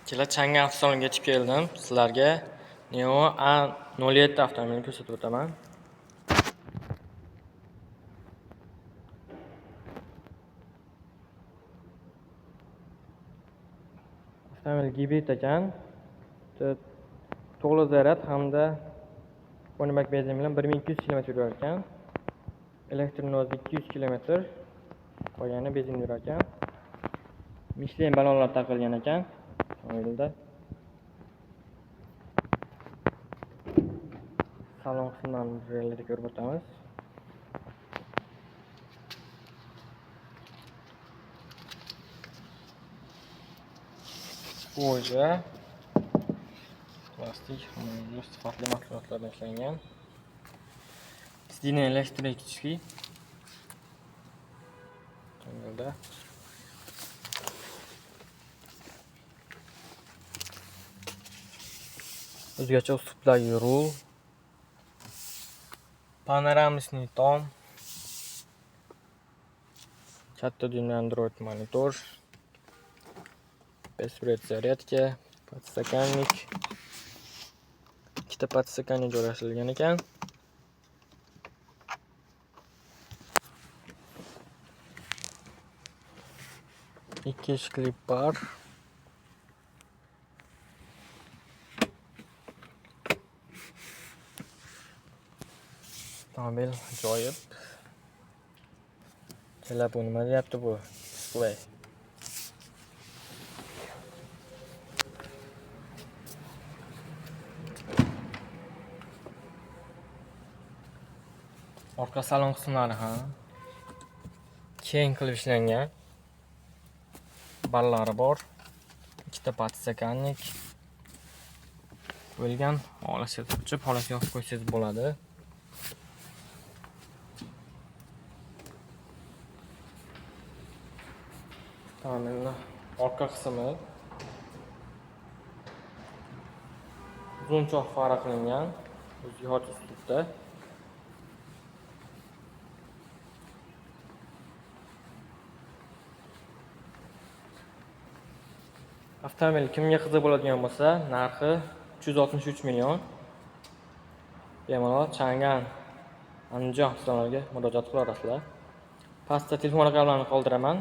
Kelar Chang'an avtosaloniga yetib keldim. Sizlarga Neo A07 avtomobilini ko'rsatib o'taman. Avtomobil gibrid ekan. To'g'ri zaryad hamda Ponimak benzin bilan 1200 km yurar ekan. Elektromobil 200 km. Qolgani benzin yurar ekan. Michelin balonlar taqilgan ekan avtomobilda. Salon qismlarini joylarida ko'rib o'tamiz. Koja plastik sifatli mahsulotlardan ishlangan. Sidine elektrический. Avtomobilda o'zgacha uslubdagi rul, panoramniy tom, katta dyumli Android monitor, bespred zaryadka, podstakannik, ikkita podstakannik joylashtirilgan ekan. Ikki eshikli bar. Avtomobil ajoyib. Kelar bu nima deyapti bu? Display. Orqa salon qismlari ham keng qilib ishlangan. Ballari bor. Ikkita podstakannik bo'lgan. Xohlasiz ochib, xohlasiz yopib qo'ysangiz bo'ladi. Avtomobilning orqa qismi uzunchoq fara qilingan, o'ziga xos uslubda. Avtomobil kimga qiziq bo'ladigan bo'lsa, narxi 363 million. Bemalol Chang'an Andijon avtosaloniga murojaat qilasizlar. Pastda telefon raqamlarini qoldiraman,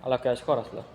aloqaga chiqasizlar.